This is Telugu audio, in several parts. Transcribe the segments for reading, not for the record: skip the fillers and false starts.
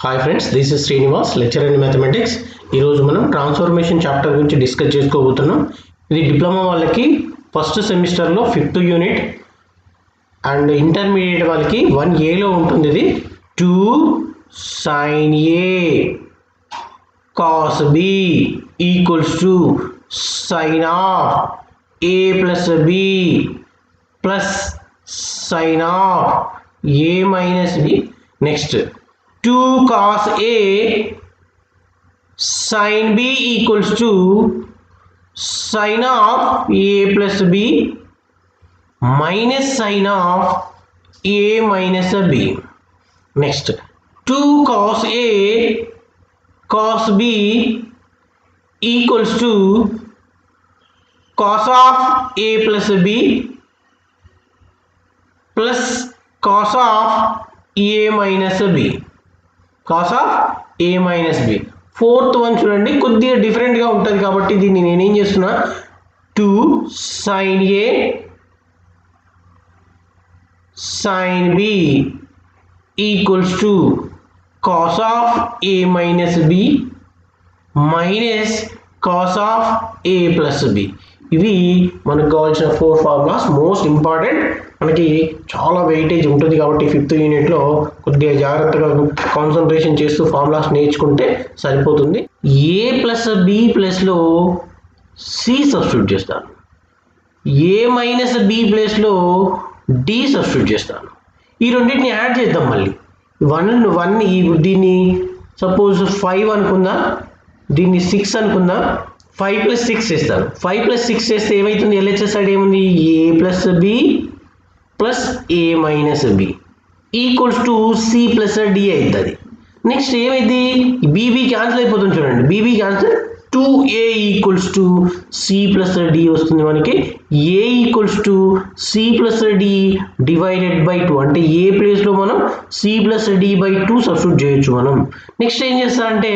Hi friends, this is Srinivas, lecturer in mathematics. ఈరోజు మనం ట్రాన్స్ఫర్మేషన్ చాప్టర్ గురించి డిస్కస్ చేసుకోబోతున్నాం. ఇది డిప్లొమా వాళ్ళకి ఫస్ట్ సెమిస్టర్లో 5th యూనిట్ అండ్ ఇంటర్మీడియట్ వాళ్ళకి 1Aలో ఉంటుంది. ఇది 2 sin A cos B equals to sin of A plus B plus sin of A minus B. Next 2 cos A sin B equals to sin of A plus B minus sin of A minus B. Next 2 cos A cos B equals to cos of A plus B plus cos of A minus B. cos of A minus B. Fourth one చూడండి, కొద్దిగా డిఫరెంట్గా ఉంటుంది కాబట్టి దీన్ని నేనేం చేస్తున్నా 2 sin A sin B equals to cos of A minus B minus cos of A plus B. ఇవి మనకు కావాల్సిన 4 ఫార్ములాస్. మోస్ట్ ఇంపార్టెంట్, మనకి చాలా వెయిటేజ్ ఉంటుంది కాబట్టి 5th యూనిట్లో కొద్దిగా జాగ్రత్తగా కాన్సన్ట్రేషన్ చేస్తూ ఫార్ములాస్ నేర్చుకుంటే సరిపోతుంది. ఏ ప్లస్ బి ప్లస్లో సి సబ్స్టిట్యూట్ చేస్తాను, ఏ మైనస్ బి ప్లస్లో డి సబ్స్టిట్యూట్ చేస్తాను. ఈ రెండింటిని యాడ్ చేద్దాం. మళ్ళీ వన్ దీన్ని సపోజ్ 5 అనుకుందా, దీన్ని 6 అనుకుందా. 5 + 6 చేస్తాను. 5 + 6 చేస్తే ఏమవుతుంది, ఎల్హెచ్ఎస్ సైడ్ ఏముంది, a plus b plus a minus b equals to c plus d అవుతుంది. నెక్స్ట్ ఏమైంది, బీబీ క్యాన్సిల్ అయిపోతుంది చూడండి, b b cancel 2a equals to c plus d వస్తుంది మనకి. A equals to c plus D divided by 2, అంటే ఏ ప్లేస్లో మనం c plus d by 2 substitute చేయొచ్చు మనం. నెక్స్ట్ ఏం చేస్తా అంటే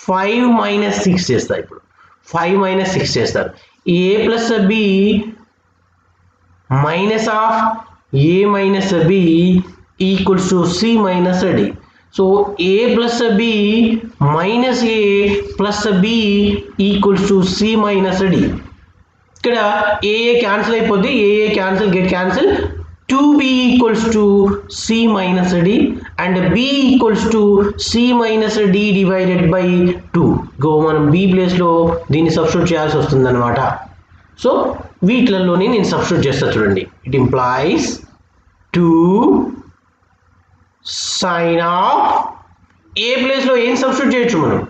5 - 6 చేస్తా. ఇప్పుడు 5 - 6 చేస్తారు. A plus b minus of a minus b equals to c minus d. So a plus b minus a plus b equals to c minus d. ఇక్కడ ఏ క్యాన్సిల్ అయిపోద్ది, a cancel get cancel. 2b equals to c minus d and b equals to c minus D divided by 2. గో మనం b ప్లేస్లో దీన్ని సబ్స్టిట్యూట్ చేయాల్సి వస్తుంది అనమాట. సో వీటిలలోనే నేను సబ్స్టిట్యూట్ చేస్తాను చూడండి. ఇట్ ఇంప్లాయిస్ 2 sin ఆఫ్ ఏ ప్లేస్లో ఏం సబ్స్టిట్యూట్ చేయొచ్చు మనం,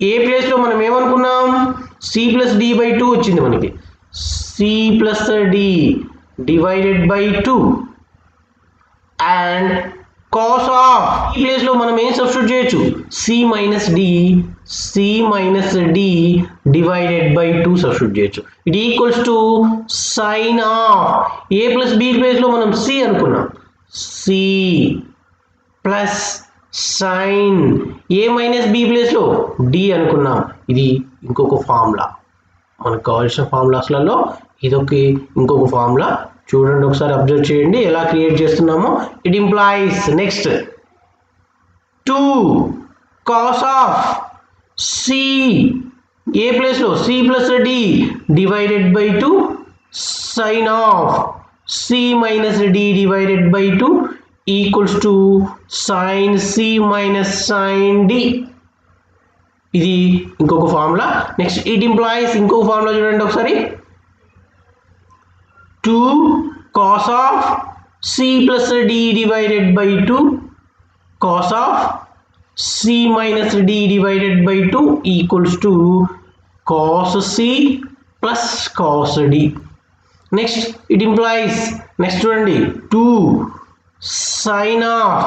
ఏ ప్లేస్లో మనం ఏమనుకున్నాం, సి ప్లస్ డి బై 2 వచ్చింది మనకి. C plus D divided by 2 and cos of ఈ ప్లేస్లో మనం ఏం సబ్స్టిట్యూట్ చేయొచ్చు, C minus D divided by 2 substitute చేయొచ్చు. It equals to sine of A plus B ప్లేస్లో మనం సి అనుకున్నాం, C plus sine A minus B ప్లేస్లో డి అనుకున్నాం. ఇది ఇంకొక ఫార్ములా, మనకు కావాల్సిన ఫార్ములాస్లలో ఇంకొక ఫార్ములా. చూడండి ఒకసారి అబ్జర్వ్ చేయండి ఎలా క్రియేట్ చేస్తున్నామో. It implies next 2 cos of C A ప్లేస్లో C plus D divided by 2 sine of C minus D divided by 2 equals to sine C minus sine D. ఇది ఇంకొక ఫార్ములా. నెక్స్ట్ ఇట్ ఇంప్లాయిస్ ఇంకొక ఫార్ములా చూడండి ఒకసారి. 2 cos of C plus D divided by 2 cos of C minus D divided by 2 equals to cos C plus cos D. Next it implies next చూడండి 2 sin of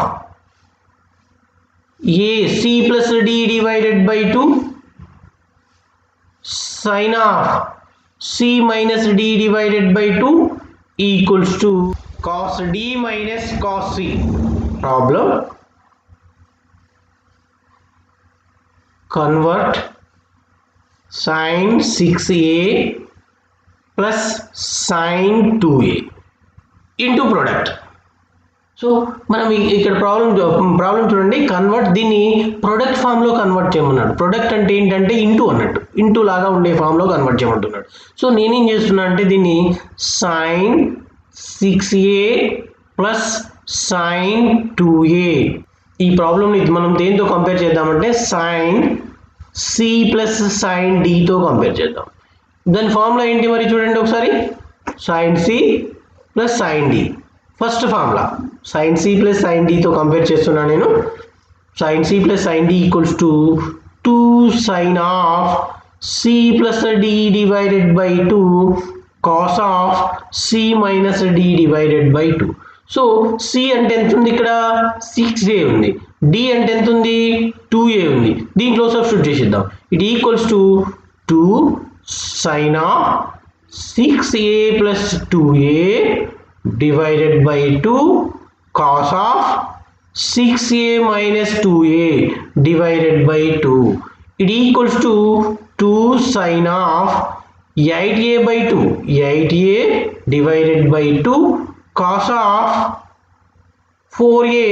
A C plus D divided by 2 sin of C minus D divided by 2 equals to cos D minus cos C. Problem convert sin 6a plus sin 2a into product. So మనం ఇక్కడ ప్రాబ్లం చూడండి, కన్వర్ట్ దీన్ని ప్రొడక్ట్ ఫామ్ లో కన్వర్ట్ చేయమన్నాడు. ప్రొడక్ట్ అంటే ఏంటంటే ఇంటూ అన్నట్టు, ఇంటూ లాగా ఉండే ఫామ్ లో కన్వర్ట్ చేయమంటున్నాడు. సో నేనేం చేస్తున్నా అంటే దీన్ని sin 6a plus sin 2a, ఈ ప్రాబ్లమ్ని మనం దేంతో కంపేర్ చేద్దామంటే sin c plus sin d తో కంపేర్ చేద్దాం. దాని ఫార్ములా ఏంటి మరి చూడండి ఒకసారి, sin c plus sin d. First formula sin c plus sin d తో కంపేర్ చేస్తున్నా నేను. sin c plus sin d equals to 2 sin of c plus d divided by 2 cos of c minus d divided by 2. So c అంటే ఎంత ఉంది ఇక్కడ, 6a ఉంది. d అంటే ఎంత ఉంది, 2a ఉంది. దీంట్లో సబ్స్టిట్యూట్ చేసేద్దాం. It equals to 2 sin of 6a plus 2a divided by 2 cos of 6a minus 2a divided by 2. It equals to 2 sin of 8a by 2, 8a divided by 2 cos of 4a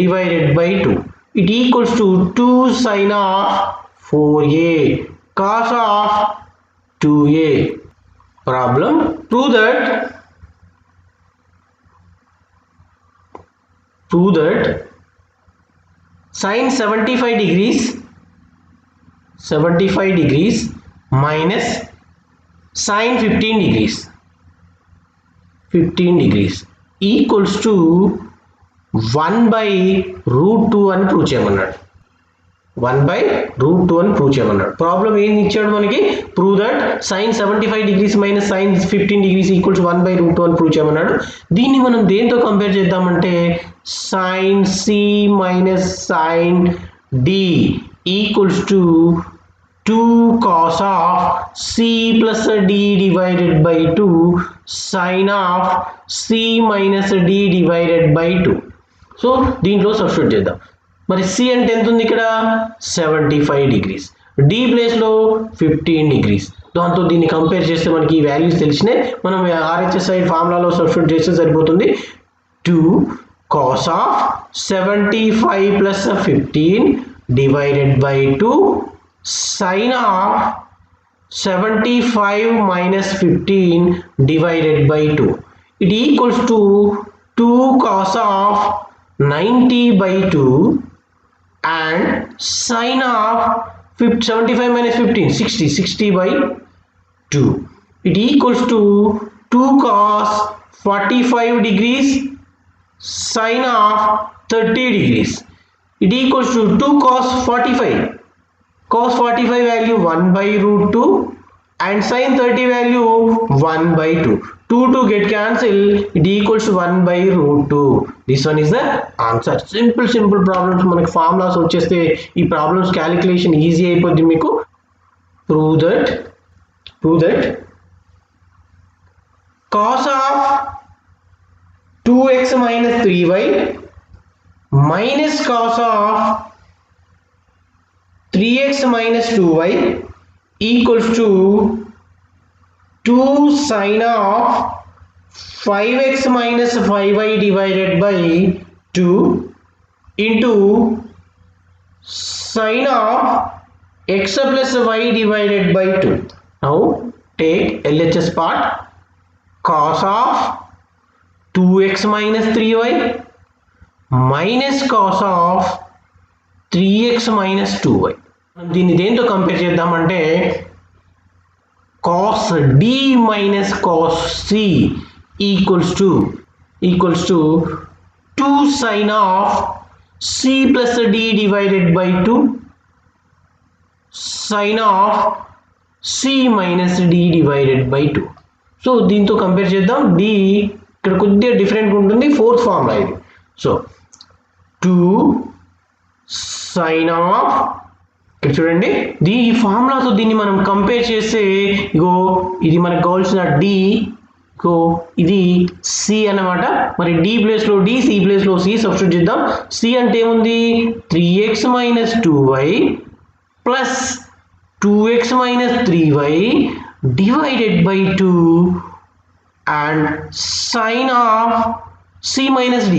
divided by 2. It equals to 2 sin of 4a cos of 2a. Problem, prove that sin 75 degrees minus sin 15 degrees equals to 1 by root 2 అని ప్రూవ్ చేయమన్నాడు. 1 by root 2 అని ప్రూవ్ చేయమన్నాడు. ప్రాబ్లం ఏం ఇచ్చాడు మనకి, prove that sin 75 degrees minus sin 15 degrees equals 1 by root 2 అని ప్రూవ్ చేయమన్నాడు. దీన్ని మనం దేంతో కంపేర్ చేద్దామంటే sin c minus sin d equals to 2 cos of c plus d divided by 2 sin of c minus d divided by 2. So దీంట్లో సబ్స్టిట్యూట్ చేద్దాం. మరి c అంటే ఎంత ఉంది ఇక్కడ, 75 degrees, d ప్లేస్లో 15 degrees. దాంతో దీన్ని కంపేర్ చేస్తే మనకి ఈ వాల్యూస్ తెలిసినాయి. మనం RHS ఫార్ములాలో సబ్స్టిట్యూట్ చేస్తే సరిపోతుంది. 2 cos of 75 plus 15 divided by 2 sin of 75 minus 15 divided by 2. It equals to 2 cos of 90 by 2 and sin of 75 minus 15, 60 by 2. It equals to 2 cos 45 degrees sin of 30 degrees. It equals to 2 cos 45. Cos 45 value 1 by root 2 and sin 30 value 1 by 2. 2 get cancel, it equals to 1 by root 2. This one is the answer. Simple problems మనకి ఫార్ములాస్ వచ్చేస్తే ఈ ప్రాబ్లమ్స్ క్యాలిక్యులేషన్ ఈజీ అయిపోద్ది మీకు. Prove that cos of 2x minus 3y minus cos of 3x minus 2y equals to 2 sin of 5x minus 5y divided by 2 into sin of x plus y divided by 2. Now take LHS part. Cos of 2x minus 3y minus cos of 3x minus 2y. దీన్ని దేంతో కంపేర్ చేద్దామంటే cos d minus cos c equals to 2 sin of c plus d divided by 2 sin of c minus d divided by 2. So దీంతో కంపేర్ చేద్దాం. d ఇక్కడ కొద్దిగా డిఫరెంట్గా ఉంటుంది, ఫోర్త్ ఫార్ములా ఇది. సో 2 sin of, ఇక్కడ చూడండి ఈ ఫార్ములాతో దీన్ని మనం కంపేర్ చేస్తే ఇగో ఇది మనకు కావాల్సిన d, ఇగో ఇది c అన్నమాట. మరి d ప్లేస్లో d, c ప్లేస్లో c సబ్స్టిట్యూట్ చేద్దాం. c అంటే ఏముంది, 3x minus 2y plus 2x minus 3y divided by 2 and sin of c minus d.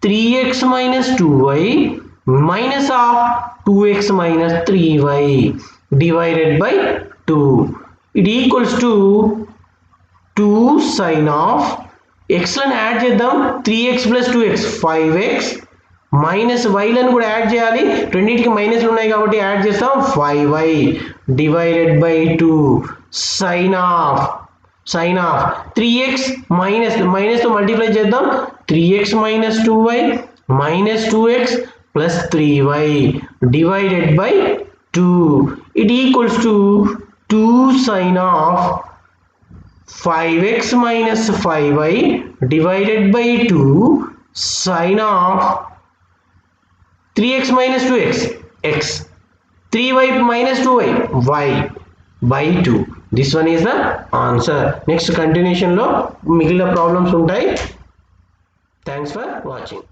3x minus 2y minus of 2x minus 3y divided by 2. It equals to 2 sin of x లను యాడ్ చేద్దాం 3x plus 2x 5x minus y లను కూడా యాడ్ చేయాలి రెండింటికి మైనస్లు ఉన్నాయి కాబట్టి యాడ్ చేస్తాం 5y divided by 2 sin of 3x minus తో మల్టిప్లై చేద్దాం 3x minus 2y minus 2x plus 3y divided by 2. It equals to 2 sin of 5x minus 5y divided by 2 sin of 3x minus 2x x 3y minus 2y y by 2. This one is the answer. Next continuation lo migilina problems untayi. Thanks for watching.